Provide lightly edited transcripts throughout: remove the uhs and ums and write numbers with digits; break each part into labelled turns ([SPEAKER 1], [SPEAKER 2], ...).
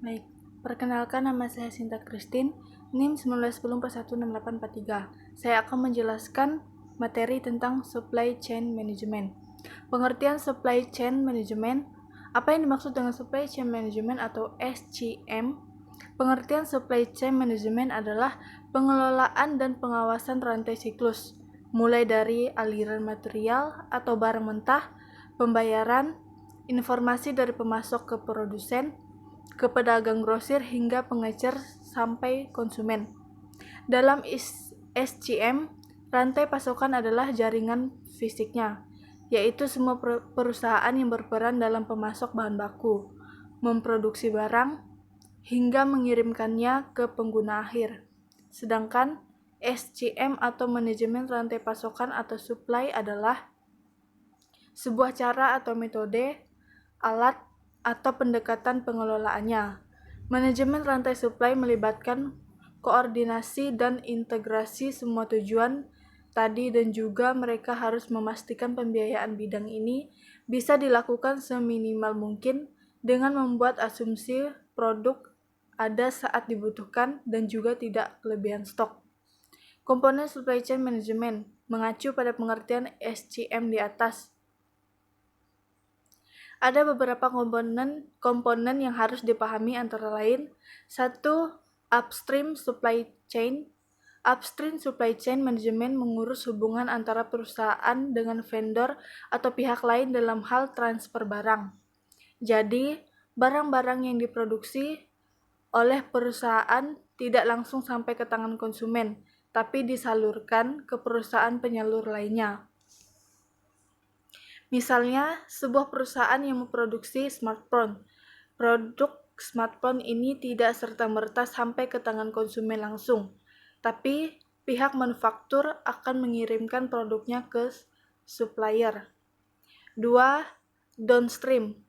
[SPEAKER 1] Baik, perkenalkan nama saya Sinta Christine, NIM 1910416843. Saya akan menjelaskan materi tentang Supply Chain Management. Pengertian Supply Chain Management. Apa yang dimaksud dengan Supply Chain Management atau SCM? Pengertian Supply Chain Management adalah pengelolaan dan pengawasan rantai siklus, mulai dari aliran material atau barang mentah, pembayaran, informasi dari pemasok ke produsen, ke pedagang grosir hingga pengecer sampai konsumen. Dalam SCM, rantai pasokan adalah jaringan fisiknya, yaitu semua perusahaan yang berperan dalam pemasok bahan baku, memproduksi barang, hingga mengirimkannya ke pengguna akhir. Sedangkan SCM atau manajemen rantai pasokan atau supply adalah sebuah cara atau metode, alat, atau pendekatan pengelolaannya. Manajemen rantai supply melibatkan koordinasi dan integrasi semua tujuan tadi dan juga mereka harus memastikan pembiayaan bidang ini bisa dilakukan seminimal mungkin dengan membuat asumsi produk ada saat dibutuhkan dan juga tidak kelebihan stok. Komponen supply chain management mengacu pada pengertian SCM di atas. Ada beberapa komponen yang harus dipahami antara lain. 1. Upstream supply chain. Upstream supply chain management mengurus hubungan antara perusahaan dengan vendor atau pihak lain dalam hal transfer barang. Jadi, barang-barang yang diproduksi oleh perusahaan tidak langsung sampai ke tangan konsumen, tapi disalurkan ke perusahaan penyalur lainnya. Misalnya, sebuah perusahaan yang memproduksi smartphone. Produk smartphone ini tidak serta-merta sampai ke tangan konsumen langsung, tapi pihak manufaktur akan mengirimkan produknya ke supplier. 2. Downstream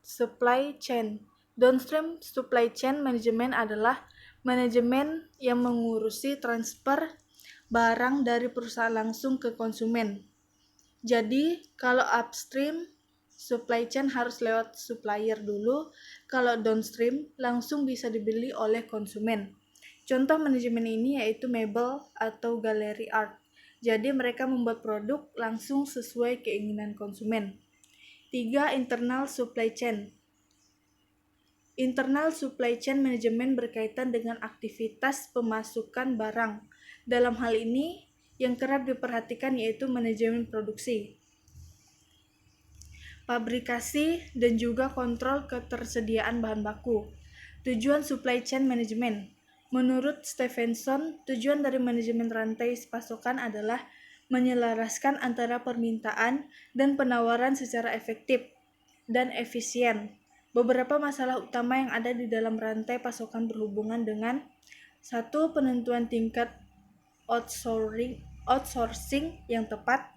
[SPEAKER 1] supply chain. Downstream supply chain management adalah manajemen yang mengurusi transfer barang dari perusahaan langsung ke konsumen. Jadi, kalau upstream supply chain harus lewat supplier dulu, kalau downstream langsung bisa dibeli oleh konsumen. Contoh manajemen ini yaitu mebel atau galeri art. Jadi mereka membuat produk langsung sesuai keinginan konsumen. 3. Internal supply chain. Internal supply chain management berkaitan dengan aktivitas pemasukan barang. Dalam hal ini, yang kerap diperhatikan yaitu manajemen produksi, pabrikasi, dan juga kontrol ketersediaan bahan baku. Tujuan supply chain management. Menurut Stevenson, tujuan dari manajemen rantai pasokan adalah menyelaraskan antara permintaan dan penawaran secara efektif dan efisien. Beberapa masalah utama yang ada di dalam rantai pasokan berhubungan dengan 1. Penentuan tingkat outsourcing yang tepat.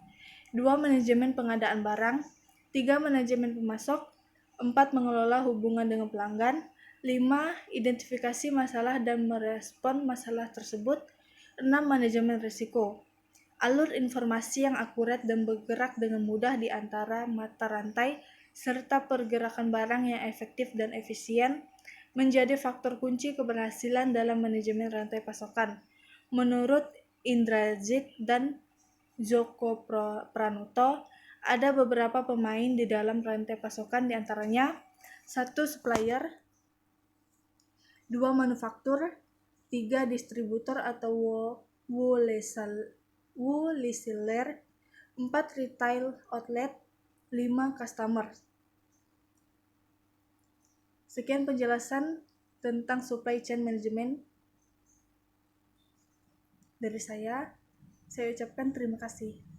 [SPEAKER 1] 2. Manajemen pengadaan barang. 3. Manajemen pemasok. 4. Mengelola hubungan dengan pelanggan. 5. Identifikasi masalah dan merespon masalah tersebut. 6. Manajemen risiko. Alur informasi yang akurat dan bergerak dengan mudah di antara mata rantai, serta pergerakan barang yang efektif dan efisien menjadi faktor kunci keberhasilan dalam manajemen rantai pasokan. Menurut Indrajit dan Joko Pranoto, ada beberapa pemain di dalam rantai pasokan, diantaranya 1. Supplier, 2. Manufaktur, 3. Distributor atau wholesaler, 4. Retail outlet, 5. Customer. Sekian penjelasan tentang supply chain management dari saya ucapkan terima kasih.